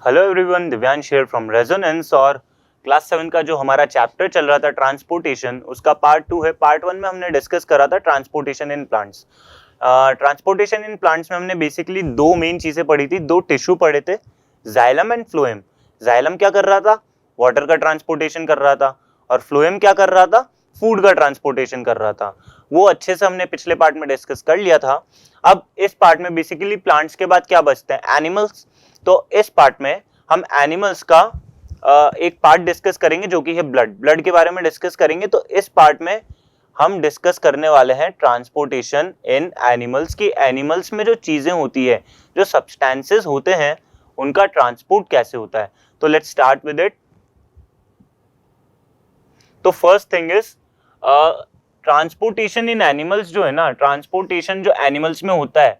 Hello everyone, Divyansh here from resonance. और class 7 का जो हमारा चैप्टर चल रहा था ट्रांसपोर्टेशन, उसका पार्ट 2 है। पार्ट 1 में हमने डिस्कस करा था transportation in plants. Transportation in plants में हमने बेसिकली दो मेन चीजें पढ़ी थी, दो टिश्यू पढ़े थे, जाइलम एंड फ्लोएम। जाइलम क्या कर रहा था? वाटर का ट्रांसपोर्टेशन कर रहा था। और फ्लोएम क्या कर रहा था? फूड का ट्रांसपोर्टेशन कर रहा था। वो अच्छे से हमने पिछले पार्ट में डिस्कस कर लिया था। अब इस पार्ट में बेसिकली प्लांट्स के बाद क्या बचते हैं? एनिमल्स। तो इस पार्ट में हम एनिमल्स का एक पार्ट डिस्कस करेंगे जो कि है ब्लड के बारे में डिस्कस करेंगे। तो इस पार्ट में हम डिस्कस करने वाले हैं ट्रांसपोर्टेशन इन एनिमल्स की। एनिमल्स में जो चीजें होती है, जो सब्सटेंसेस होते हैं, उनका ट्रांसपोर्ट कैसे होता है। तो लेट्स स्टार्ट विद इट। तो first thing is transportation in animals जो है ना, ट्रांसपोर्टेशन जो एनिमल्स में होता है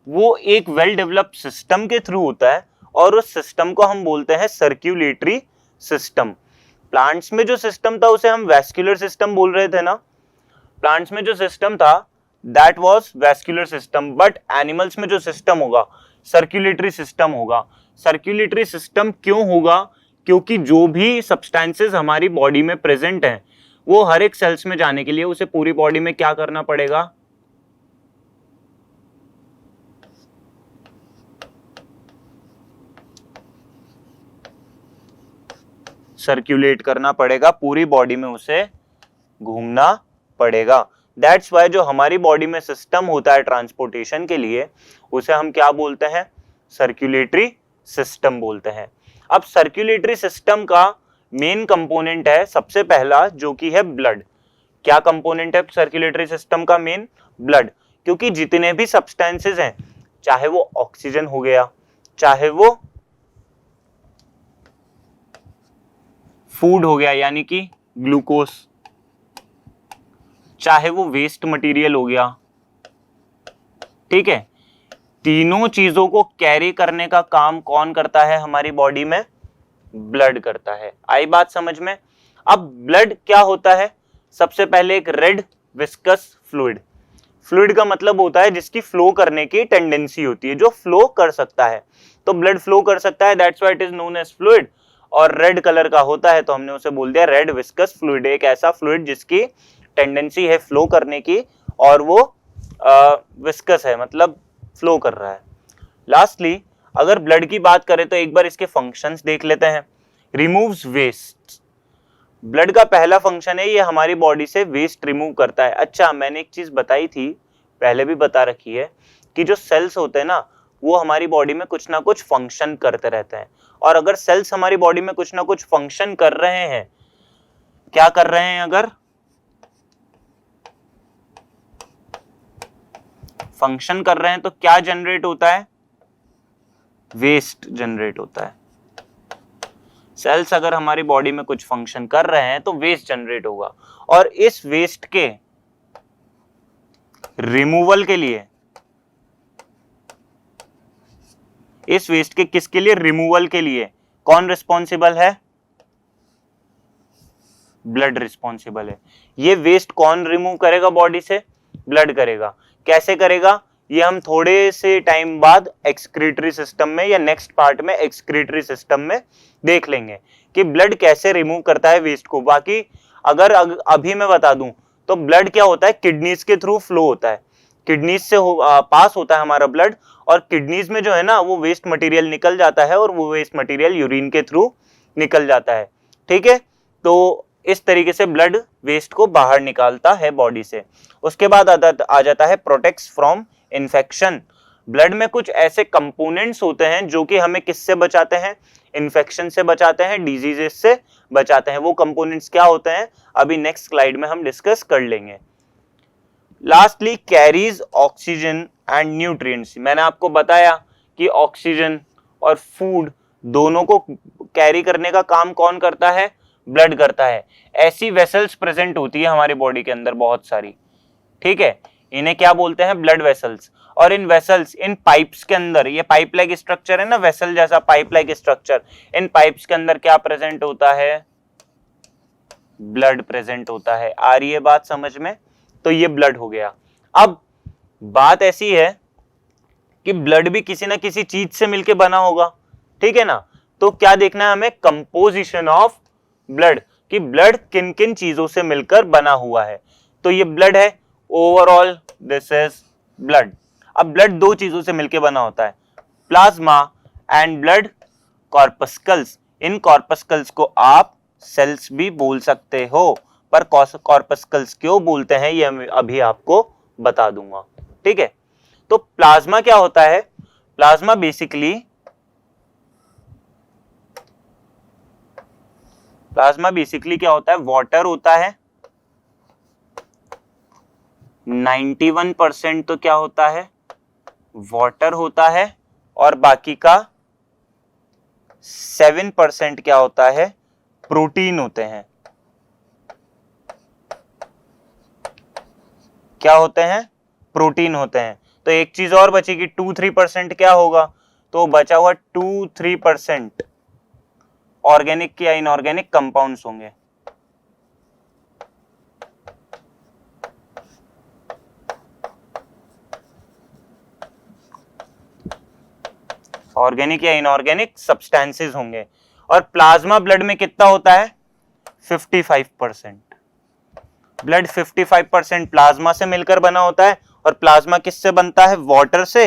वो एक वेल डेवलप्ड सिस्टम के थ्रू होता है, और उस सिस्टम को हम बोलते हैं सर्क्यूलेटरी सिस्टम। प्लांट्स में जो सिस्टम था उसे हम वैस्कुलर सिस्टम बोल रहे थे ना। प्लांट्स में जो सिस्टम था that was vascular system, but animals में जो सिस्टम होगा सर्क्यूलेटरी सिस्टम होगा। सर्क्यूलेटरी सिस्टम क्यों होगा? क्योंकि जो भी सब्सटेंसेस हमारी बॉडी में प्रेजेंट हैं वो हर एक सेल्स में जाने के लिए उसे पूरी बॉडी में क्या करना पड़ेगा? सर्क्यूलेट करना पड़ेगा, पूरी बॉडी में उसे घूमना पड़ेगा। दैट्स वाई जो हमारी बॉडी में सिस्टम होता है ट्रांसपोर्टेशन के लिए उसे हम क्या बोलते हैं? सर्क्यूलेटरी सिस्टम बोलते हैं। अब सर्क्यूलेटरी सिस्टम का मेन कंपोनेंट है सबसे पहला जो कि है ब्लड। क्या कंपोनेंट है सर्क्यूलेटरी सिस्टम का? Main blood. क्योंकि जितने भी सब्सटेंसेस हैं, चाहे वो ऑक्सीजन हो गया, चाहे वो फूड हो गया यानी कि ग्लूकोज, चाहे वो वेस्ट मटेरियल हो गया, ठीक है, तीनों चीजों को कैरी करने का काम कौन करता है हमारी बॉडी में? ब्लड करता है। आई बात समझ में? अब ब्लड क्या होता है? सबसे पहले एक रेड विस्कस फ्लूइड। फ्लूइड का मतलब होता है जिसकी फ्लो करने की टेंडेंसी होती है, जो फ्लो कर सकता है। तो ब्लड फ्लो कर सकता है, that's why it is known as fluid. और रेड कलर का होता है तो हमने उसे बोल दिया रेड विस्कस फ्लूइड। एक ऐसा फ्लूइड जिसकी टेंडेंसी है फ्लो करने की और वो विस्कस है, मतलब फ्लो कर रहा है। लास्टली अगर ब्लड की बात करें तो एक बार इसके फंक्शंस देख लेते हैं। Removes waste. ब्लड का पहला फंक्शन है ये हमारी बॉडी से वेस्ट रिमूव करता है। अच्छा, मैंने एक चीज बताई थी, पहले भी बता रखी है, कि जो सेल्स होते हैं ना वो हमारी बॉडी में कुछ ना कुछ फंक्शन करते रहते हैं। और अगर सेल्स हमारी बॉडी में कुछ ना कुछ फंक्शन कर रहे हैं, क्या कर रहे हैं? अगर फंक्शन कर रहे हैं तो क्या जनरेट होता है? वेस्ट जनरेट होता है। सेल्स अगर हमारी बॉडी में कुछ फंक्शन कर रहे हैं तो वेस्ट जनरेट होगा। और इस वेस्ट के रिमूवल के लिए, इस वेस्ट के किसके लिए? रिमूवल के लिए कौन रिस्पॉन्सिबल है? ब्लड रिस्पॉन्सिबल है। ये वेस्ट कौन रिमूव करेगा बॉडी से? ब्लड करेगा। कैसे करेगा ये हम थोड़े से टाइम बाद एक्सक्रीटरी सिस्टम में या नेक्स्ट पार्ट में एक्सक्रीटरी सिस्टम में देख लेंगे कि ब्लड कैसे रिमूव करता है वेस्ट को। बाकी अगर अभी मैं बता दूं तो ब्लड क्या होता है? किडनीज के थ्रू फ्लो होता है, किडनीज से पास होता है हमारा ब्लड, और किडनीज में जो है ना वो वेस्ट मटेरियल निकल जाता है और वो वेस्ट मटेरियल यूरिन के थ्रू निकल जाता है, ठीक है। तो इस तरीके से ब्लड वेस्ट को बाहर निकालता है बॉडी से। उसके बाद आ जाता है प्रोटेक्ट्स फ्रॉम इन्फेक्शन। ब्लड में कुछ ऐसे कंपोनेंट्स होते हैं जो कि हमें किससे बचाते हैं? इन्फेक्शन से बचाते हैं, डिजीजेस से बचाते हैं। वो कंपोनेंट्स क्या होते हैं अभी नेक्स्ट स्लाइड में हम डिस्कस कर लेंगे। Lastly carries oxygen and nutrients. मैंने आपको बताया कि ऑक्सीजन और फूड दोनों को कैरी करने का काम कौन करता है? ब्लड करता है। ऐसी वेसल्स प्रेजेंट होती है हमारी बॉडी के अंदर बहुत सारी, ठीक है, इन्हें क्या बोलते हैं? Blood vessels. और इन वेसल्स, इन पाइप्स के अंदर, ये पाइप लाइक स्ट्रक्चर है ना, वेसल जैसा पाइप लाइक स्ट्रक्चर, इन पाइप्स के अंदर क्या प्रेजेंट होता है? ब्लड प्रेजेंट होता है। आ रही है बात समझ में? तो ये ब्लड हो गया। अब बात ऐसी है कि ब्लड भी किसी ना किसी चीज से मिलके बना होगा, ठीक है ना। तो क्या देखना है हमें, कंपोजिशन ऑफ ब्लड, कि ब्लड किन किन चीजों से मिलकर बना हुआ है। तो ये ब्लड है, ओवरऑल दिस इज ब्लड। अब ब्लड दो चीजों से मिलकर बना होता है, प्लाज्मा एंड ब्लड कॉर्पस्कल्स। इन कॉर्पस्कल्स को आप सेल्स भी बोल सकते हो, पर कॉर्पस्कल्स क्यों बोलते हैं ये अभी आपको बता दूंगा, ठीक है। तो प्लाज्मा क्या होता है, प्लाज्मा बेसिकली क्या होता है, वाटर होता है, 91% तो क्या होता है, वाटर होता है, और बाकी का 7% क्या होता है, प्रोटीन होते हैं। क्या होते हैं, प्रोटीन होते हैं। तो एक चीज और बचेगी, 2-3% क्या होगा, तो बचा हुआ 2-3% ऑर्गेनिक या इनऑर्गेनिक कंपाउंड्स होंगे। ऑर्गेनिक या इनऑर्गेनिक सब्सटेंसेस होंगे। और प्लाज्मा ब्लड में कितना होता है, 55%। ब्लड 55% प्लाज्मा से मिलकर बना होता है। और प्लाज्मा किससे बनता है, वाटर से,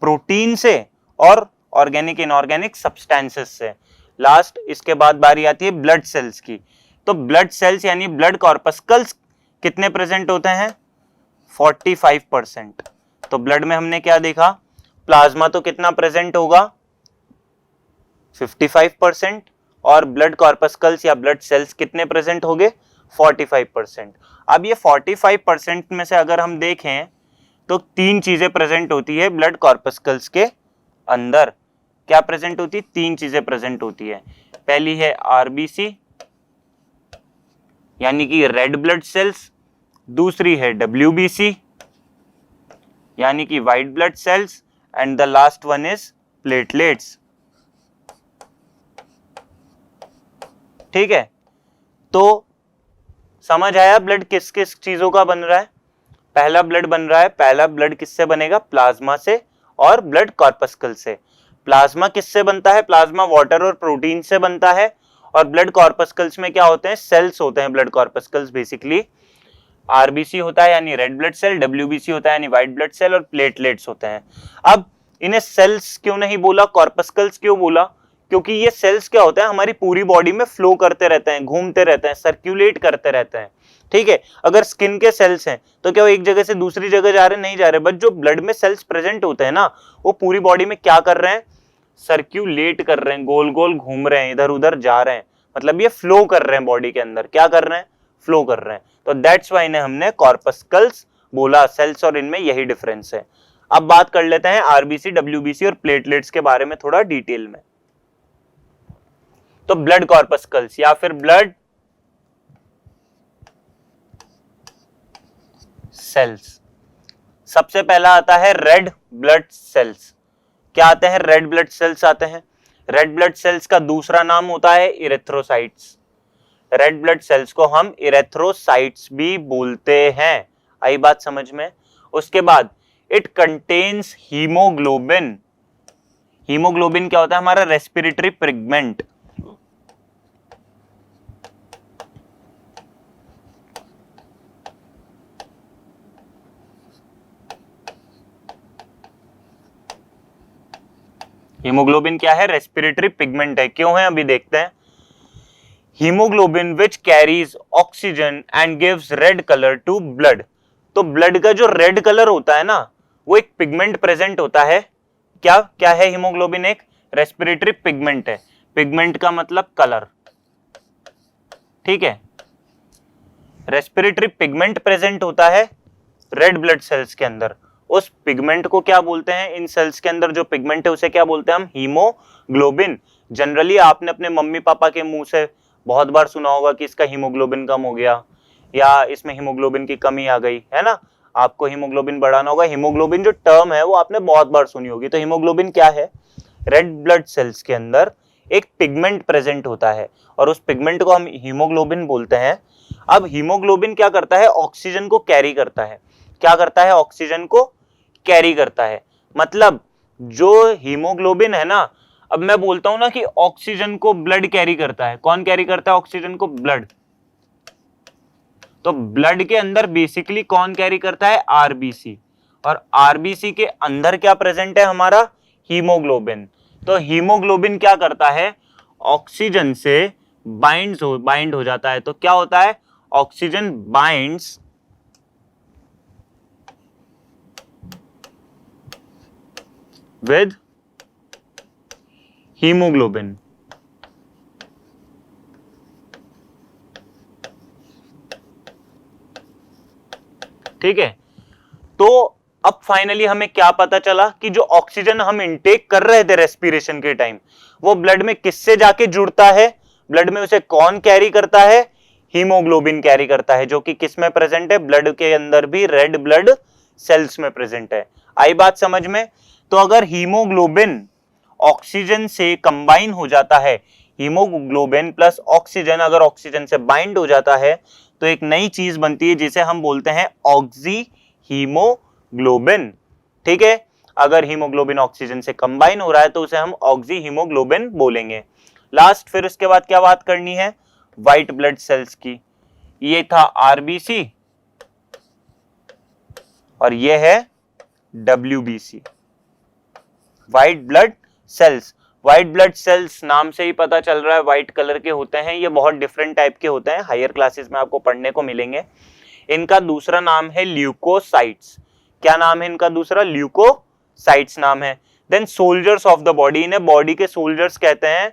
प्रोटीन से, और ऑर्गेनिक इनऑर्गेनिक सब्सटेंसेस से। लास्ट इसके बाद बारी आती है ब्लड सेल्स की। तो ब्लड सेल्स यानी ब्लड कॉर्पस्कल्स कितने प्रेजेंट होते हैं, 45%। तो ब्लड में हमने क्या देखा, प्लाज्मा तो कितना प्रेजेंट होगा, 55%, और ब्लड कॉर्पस्कल्स या ब्लड सेल्स कितने प्रेजेंट होंगे, 45%। अब ये 45% में से अगर हम देखें तो तीन चीजें प्रेजेंट होती है ब्लड कॉर्पस्कल्स के अंदर। क्या प्रेजेंट होती है, तीन चीजें प्रेजेंट होती है। पहली है आरबीसी यानी कि रेड ब्लड सेल्स, दूसरी है डब्ल्यूबीसी यानी कि white blood sales, and the last one is platelets. ठीक है, तो समझ आया ब्लड किस किस चीजों का बन रहा है। पहला ब्लड बन रहा है, पहला ब्लड किससे बनेगा, प्लाज्मा से और ब्लड कॉर्पस्कल से। प्लाज्मा किससे बनता है, प्लाज्मा वाटर और प्रोटीन से बनता है। और ब्लड कॉर्पस्कल्स में क्या होते हैं, सेल्स होते हैं। ब्लड कॉर्पस्कल्स बेसिकली आरबीसी होता है यानी रेड ब्लड सेल, डब्ल्यूबीसी होता है यानी व्हाइट ब्लड सेल, और प्लेटलेट्स होते हैं। अब इन्हें सेल्स क्यों नहीं बोला, कॉर्पस्कल्स क्यों बोला, क्योंकि ये सेल्स क्या होते हैं, हमारी पूरी बॉडी में फ्लो करते रहते हैं, घूमते रहते हैं, सर्कुलेट करते रहते हैं। ठीक है, अगर स्किन के सेल्स हैं तो क्या वो एक जगह से दूसरी जगह जा रहे, नहीं जा रहे, बट जो ब्लड में सेल्स प्रेजेंट होते हैं ना, वो पूरी बॉडी में क्या कर रहे हैं, सर्क्यूलेट कर रहे हैं, गोल गोल घूम रहे हैं, इधर उधर जा रहे हैं। मतलब ये फ्लो कर रहे हैं बॉडी के अंदर, क्या कर रहे हैं, फ्लो कर रहे हैं। तो दैट्स वाई इन्हें हमने कॉर्पस्कल्स बोला। सेल्स और इनमें यही डिफरेंस है। अब बात कर लेते हैं आरबीसी, डब्ल्यूबीसी और प्लेटलेट्स के बारे में थोड़ा डिटेल में। तो ब्लड कॉर्पस्कल्स या फिर ब्लड सेल्स, सबसे पहला आता है रेड ब्लड सेल्स। क्या आते हैं, रेड ब्लड सेल्स आते हैं। रेड ब्लड सेल्स का दूसरा नाम होता है इरेथ्रोसाइट्स। रेड ब्लड सेल्स को हम इरेथ्रोसाइट्स भी बोलते हैं। आई बात समझ में। उसके बाद इट कंटेन्स हीमोग्लोबिन। हीमोग्लोबिन क्या होता है, हमारा रेस्पिरेटरी पिगमेंट। हीमोग्लोबिन क्या है, रेस्पिरेटरी पिगमेंट है। क्यों है, अभी देखते हैं। Haemoglobin which carries oxygen and gives red colour to blood. तो ब्लड का जो रेड कलर होता है ना, वो एक पिगमेंट प्रेजेंट होता है। क्या क्या है हीमोग्लोबिन, एक रेस्पिरेटरी पिगमेंट है। पिगमेंट का मतलब कलर, ठीक है। रेस्पिरेटरी पिगमेंट प्रेजेंट होता है रेड ब्लड सेल्स के अंदर। उस पिगमेंट को क्या बोलते हैं, इन सेल्स के अंदर जो पिगमेंट है उसे क्या बोलते हैं हम, हीमोग्लोबिन। जनरली आपने अपने मम्मी पापा के मुंह से बहुत बार सुना होगा कि इसका हीमोग्लोबिन कम हो गया या इसमें हीमोग्लोबिन की कमी आ गई, है ना। आपको हीमोग्लोबिन बढ़ाना होगा। हीमोग्लोबिन जो टर्म है वो आपने बहुत बार सुनी होगी। तो हीमोग्लोबिन क्या है, रेड ब्लड सेल्स के अंदर एक पिगमेंट प्रेजेंट होता है और उस पिगमेंट को हम हीमोग्लोबिन बोलते हैं। अब हीमोग्लोबिन क्या करता है, ऑक्सीजन को कैरी करता है। क्या करता है, ऑक्सीजन को कैरी करता है। मतलब जो हीमोग्लोबिन है ना, अब मैं बोलता हूं ना कि ऑक्सीजन को ब्लड कैरी करता है, कौन कैरी करता है ऑक्सीजन को? ब्लड। तो ब्लड के अंदर बेसिकली कौन कैरी करता है? आरबीसी। और आरबीसी के अंदर क्या प्रेजेंट है हमारा? हीमोग्लोबिन। तो हीमोग्लोबिन क्या करता है? ऑक्सीजन से बाइंड हो जाता है। तो क्या होता है? Oxygen binds with haemoglobin. ठीक है, तो अब फाइनली हमें क्या पता चला कि जो ऑक्सीजन हम इनटेक कर रहे थे रेस्पिरेशन के टाइम, वो ब्लड में किससे जाके जुड़ता है? ब्लड में उसे कौन कैरी करता है? हीमोग्लोबिन कैरी करता है, जो कि किस में प्रेजेंट है? ब्लड के अंदर भी रेड ब्लड सेल्स में प्रेजेंट है। आई बात समझ में? तो अगर हीमोग्लोबिन ऑक्सीजन से कंबाइन हो जाता है, हीमोग्लोबिन प्लस ऑक्सीजन अगर ऑक्सीजन से बाइंड हो जाता है, तो एक नई चीज बनती है जिसे हम बोलते हैं ऑक्सी हीमोग्लोबिन। ठीक है, अगर हीमोग्लोबिन ऑक्सीजन से कंबाइन हो रहा है तो उसे हम ऑक्सी हीमोग्लोबिन बोलेंगे। लास्ट फिर उसके बाद क्या बात करनी है? व्हाइट ब्लड सेल्स की। ये था आरबीसी और ये है WBC, white blood sales. White blood sales नाम से ही पता चल रहा है व्हाइट कलर के होते हैं। ये बहुत डिफरेंट टाइप के होते हैं, हायर क्लासेस में आपको पढ़ने को मिलेंगे। इनका दूसरा नाम है ल्यूकोसाइट्स। क्या नाम है इनका दूसरा? ल्यूकोसाइट्स नाम है। Then soldiers of the body, इन्हें बॉडी के सोल्जर्स कहते हैं।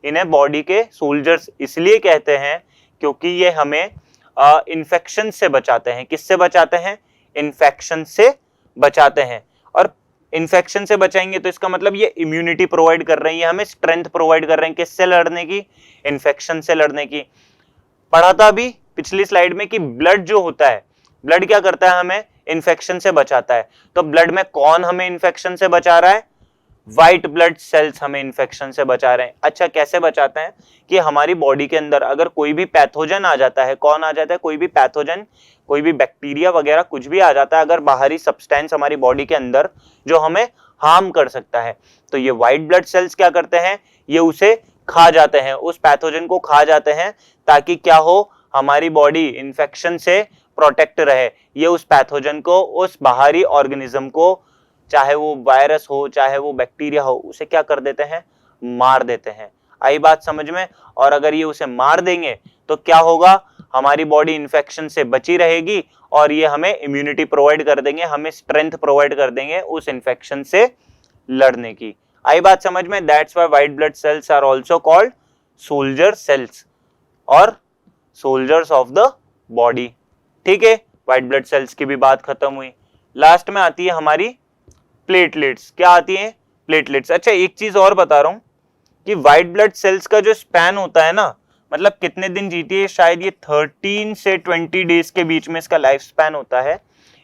इन्हें बॉडी के सोल्जर्स इसलिए कहते हैं क्योंकि ये हमें इन्फेक्शन से बचाते हैं। किससे बचाते हैं? इन्फेक्शन से बचाते हैं। और इन्फेक्शन से बचाएंगे तो इसका मतलब ये इम्यूनिटी प्रोवाइड कर रहे हैं, हमें स्ट्रेंथ प्रोवाइड कर रहे हैं। किससे लड़ने की? इन्फेक्शन से लड़ने की। पढ़ा था अभी पिछली स्लाइड में कि ब्लड जो होता है, ब्लड क्या करता है? हमें इन्फेक्शन से बचाता है। तो ब्लड में कौन हमें इन्फेक्शन से बचा रहा है? व्हाइट ब्लड सेल्स हमें इन्फेक्शन से बचा रहे हैं। अच्छा, कैसे बचाते हैं? कि हमारी बॉडी के अंदर अगर कोई भी पैथोजन आ जाता है, कौन आ जाता है? कोई भी पैथोजन, कोई भी बैक्टीरिया वगैरह कुछ भी आ जाता है, अगर बाहरी सब्सटेंस हमारी बॉडी के अंदर जो हमें हार्म कर सकता है, तो ये व्हाइट ब्लड सेल्स क्या करते हैं? ये उसे खा जाते हैं, उस पैथोजन को खा जाते हैं, ताकि क्या हो? हमारी बॉडी इन्फेक्शन से प्रोटेक्ट रहे। ये उस पैथोजन को, उस बाहरी ऑर्गेनिज्म को, चाहे वो वायरस हो चाहे वो बैक्टीरिया हो, उसे क्या कर देते हैं? मार देते हैं। आई बात समझ में? और अगर ये उसे मार देंगे तो क्या होगा? हमारी बॉडी इन्फेक्शन से बची रहेगी और ये हमें इम्यूनिटी प्रोवाइड कर देंगे, हमें स्ट्रेंथ प्रोवाइड कर देंगे उस इन्फेक्शन से लड़ने की। आई बात समझ में? That's why white blood cells are also called soldier cells और सोल्जर्स ऑफ द बॉडी। ठीक है, व्हाइट ब्लड सेल्स की भी बात खत्म हुई। लास्ट में आती है हमारी प्लेटलेट्स। क्या आती है? प्लेटलेट्स। अच्छा, एक चीज और बता रहा हूं कि व्हाइट ब्लड सेल्स का जो स्पैन होता है ना, मतलब कितने दिन जीती है, शायद ये 13 से 20 डेज के बीच में इसका लाइफ स्पैन होता है।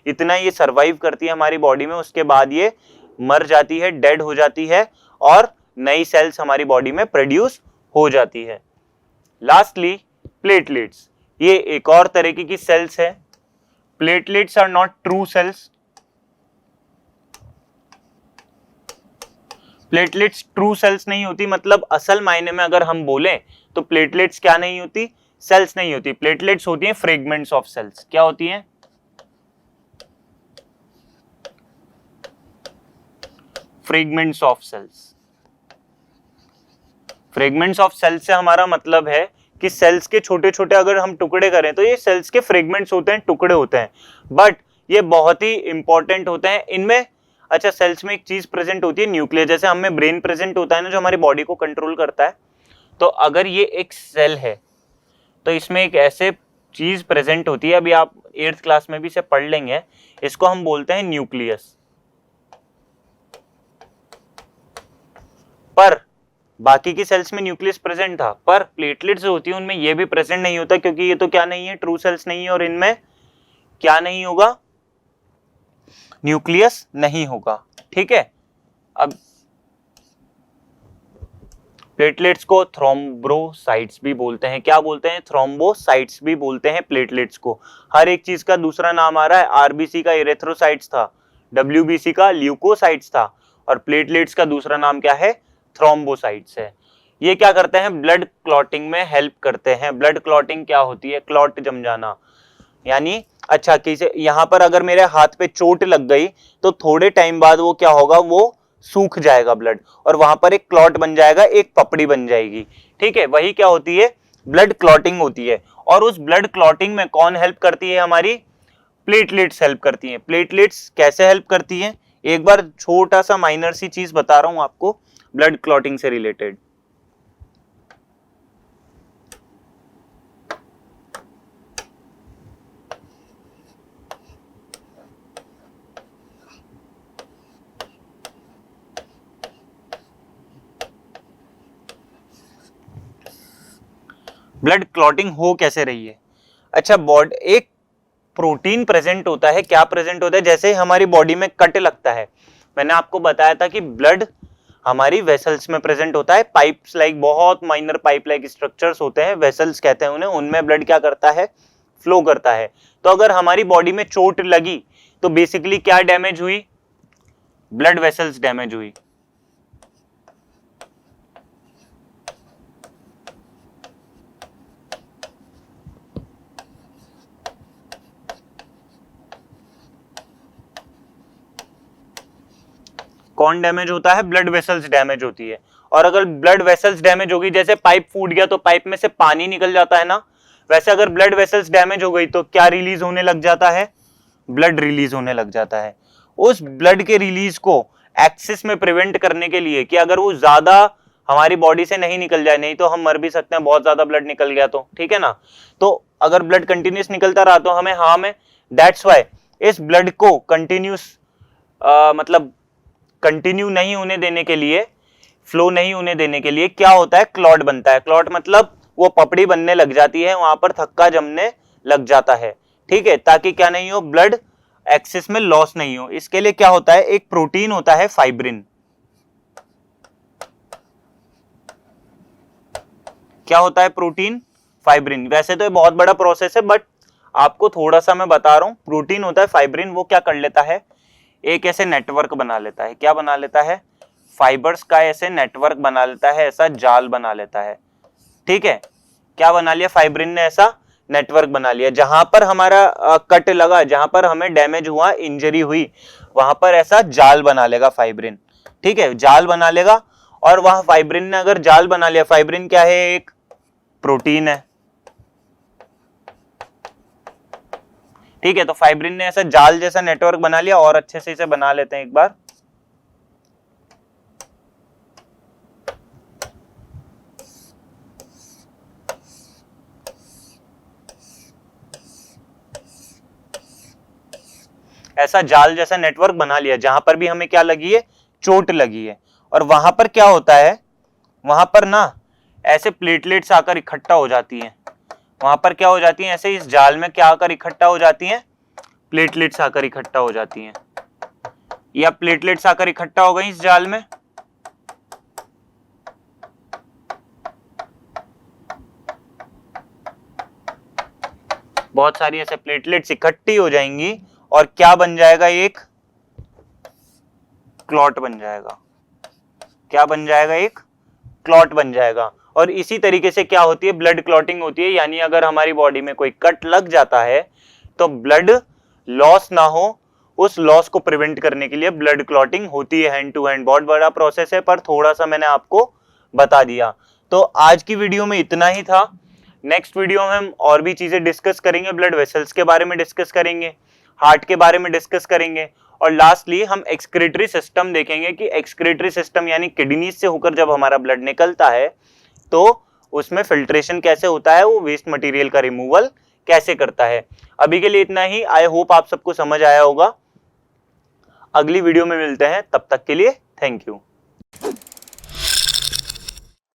इतना ये सरवाइव करती है हमारी बॉडी में, उसके बाद ये मर जाती है, डेड हो जाती है और नई सेल्स हमारी बॉडी में प्रोड्यूस हो जाती है। लास्टली प्लेटलेट्स, ये एक और तरीके की सेल्स है। Platelets are not true cells. Platelets true cells नहीं होती, मतलब असल मायने में अगर हम बोलें तो प्लेटलेट्स क्या नहीं होती? सेल्स नहीं होती। प्लेटलेट्स होती हैं फ्रेगमेंट्स ऑफ सेल्स। क्या होती हैं? Fragments of cells. Fragments of cells से हमारा मतलब है कि सेल्स के छोटे छोटे अगर हम टुकड़े करें तो ये सेल्स के फ्रेगमेंट्स होते हैं, टुकड़े होते हैं, बट ये बहुत ही इंपॉर्टेंट होते हैं इनमें। अच्छा, सेल्स में एक चीज प्रेजेंट होती है, न्यूक्लियस। जैसे हमें ब्रेन प्रेजेंट होता है ना, जो हमारी बॉडी को कंट्रोल करता है, तो अगर ये एक सेल है तो इसमें एक ऐसे चीज प्रेजेंट होती है, अभी आप 8th क्लास में भी इसे पढ़ लेंगे, इसको हम बोलते हैं न्यूक्लियस। पर बाकी की सेल्स में न्यूक्लियस प्रेजेंट था, पर प्लेटलेट्स जो होती है उनमें ये भी प्रेजेंट नहीं होता, क्योंकि ये तो क्या नहीं है? ट्रू सेल्स नहीं है, और इनमें क्या नहीं होगा? न्यूक्लियस नहीं होगा। ठीक है, अब प्लेटलेट्स को थ्रोम्बोसाइट्स भी बोलते हैं। क्या बोलते हैं? थ्रोम्बोसाइट्स भी बोलते हैं प्लेटलेट्स को। हर एक चीज का दूसरा नाम आ रहा है। आरबीसी का इरेथ्रोसाइट्स था, डब्ल्यूबीसी का ल्यूकोसाइट्स था, और प्लेटलेट्स का दूसरा नाम क्या है? थ्रोम्बोसाइट्स है। ये क्या करते हैं, ब्लड क्लॉटिंग में हेल्प करते हैं। ब्लड क्लॉटिंग क्या होती है, क्लॉट जम जाना, यानी अच्छा किसी यहाँ पर अगर मेरे हाथ पे चोट लग गई तो थोड़े टाइम बाद वो क्या होगा, वो सूख जाएगा ब्लड, और वहां पर एक क्लॉट बन जाएगा, एक पपड़ी बन जाएगी। ठीक है, वही क्या होती है, ब्लड क्लॉटिंग होती है। और उस ब्लड क्लॉटिंग में कौन हेल्प करती है, हमारी प्लेटलेट्स हेल्प करती हैं। प्लेटलेट्स कैसे हेल्प करती हैं, एक बार छोटा सा माइनर सी चीज बता रहा हूं आपको ब्लड क्लॉटिंग से रिलेटेड। ब्लड क्लॉटिंग हो कैसे रही है, अच्छा बॉडी एक प्रोटीन प्रेजेंट होता है। क्या प्रेजेंट होता है, जैसे हमारी बॉडी में कट लगता है, मैंने आपको बताया था कि ब्लड हमारी वेसल्स में प्रेजेंट होता है। पाइप्स लाइक, बहुत माइनर पाइप लाइक स्ट्रक्चर्स होते हैं, वेसल्स कहते हैं उन्हें, उनमें ब्लड क्या करता है, फ्लो करता है। तो अगर हमारी बॉडी में चोट लगी तो बेसिकली क्या डैमेज हुई, ब्लड वेसल्स डैमेज हुई। कौन डैमेज होता है, ब्लड वेसल्स डैमेज होती है। और अगर ब्लड वेसल्स डैमेज होगी, जैसे पाइप फूट गया तो पाइप में से पानी निकल जाता है ना, वैसे अगर ब्लड वेसल्स डैमेज हो गई तो क्या रिलीज होने लग जाता है, ब्लड रिलीज होने लग जाता है। उस ब्लड के रिलीज को एक्सिस में प्रिवेंट करने के लिए कि अगर वो ज्यादा हमारी बॉडी से नहीं निकल जाए, नहीं तो हम मर भी सकते हैं, बहुत ज्यादा ब्लड निकल गया तो, ठीक है ना। तो अगर ब्लड कंटिन्यूस निकलता रहा तो हमें हार्म है। दैट्स वाई इस ब्लड को कंटिन्यूस मतलब कंटिन्यू नहीं होने देने के लिए, फ्लो नहीं होने देने के लिए क्या होता है, क्लॉट बनता है। क्लॉट मतलब वो पपड़ी बनने लग जाती है, वहां पर थक्का जमने लग जाता है। ठीक है, ताकि क्या नहीं हो, ब्लड एक्सिस में लॉस नहीं हो। इसके लिए क्या होता है, एक प्रोटीन होता है फाइब्रिन। क्या होता है, प्रोटीन फाइब्रिन। वैसे तो ये बहुत बड़ा प्रोसेस है, बट आपको थोड़ा सा मैं बता रहा हूं। प्रोटीन होता है फाइब्रिन, वो क्या कर लेता है, एक ऐसे नेटवर्क बना लेता है। क्या बना लेता है, फाइबर्स का ऐसे नेटवर्क बना लेता है, ऐसा जाल बना लेता है। ठीक है, क्या बना लिया, फाइब्रिन ने ऐसा नेटवर्क बना लिया। जहां पर हमारा कट लगा, जहां पर हमें डैमेज हुआ, इंजरी हुई, वहां पर ऐसा जाल बना लेगा फाइब्रिन। ठीक है, जाल बना लेगा। और वहां फाइब्रिन ने अगर जाल बना लिया, फाइब्रिन क्या है, एक प्रोटीन है। ठीक है, तो फाइब्रिन ने ऐसा जाल जैसा नेटवर्क बना लिया। और अच्छे से इसे बना लेते हैं एक बार। ऐसा जाल जैसा नेटवर्क बना लिया, जहां पर भी हमें क्या लगी है, चोट लगी है। और वहां पर क्या होता है, वहां पर ना ऐसे प्लेटलेट्स आकर इकट्ठा हो जाती हैं। वहां पर क्या हो जाती हैं, ऐसे इस जाल में क्या आकर इकट्ठा हो जाती हैं, प्लेटलेट्स आकर इकट्ठा हो जाती हैं। या प्लेटलेट्स आकर इकट्ठा हो गई इस जाल में, बहुत सारी ऐसे प्लेटलेट्स इकट्ठी हो जाएंगी और क्या बन जाएगा, एक क्लॉट बन जाएगा। क्या बन जाएगा, एक क्लॉट बन जाएगा। और इसी तरीके से क्या होती है, ब्लड क्लॉटिंग होती है। यानी अगर हमारी बॉडी में कोई कट लग जाता है तो ब्लड लॉस ना हो, उस लॉस को प्रिवेंट करने के लिए ब्लड क्लॉटिंग होती है। हैंड टू हैंड बहुत बड़ा प्रोसेस है, पर थोड़ा सा मैंने आपको बता दिया। तो आज की वीडियो में इतना ही था। नेक्स्ट वीडियो में हम और भी चीजें डिस्कस करेंगे, ब्लड वेसल्स के बारे में डिस्कस करेंगे, हार्ट के बारे में डिस्कस करेंगे, और लास्टली हम एक्सक्रीटरी सिस्टम देखेंगे कि एक्सक्रीटरी सिस्टम यानी किडनी से होकर जब हमारा ब्लड निकलता है तो उसमें फिल्ट्रेशन कैसे होता है, वो वेस्ट मटेरियल का रिमूवल कैसे करता है। अभी के लिए इतना ही। आई होप आप सबको समझ आया होगा। अगली वीडियो में मिलते हैं, तब तक के लिए थैंक यू।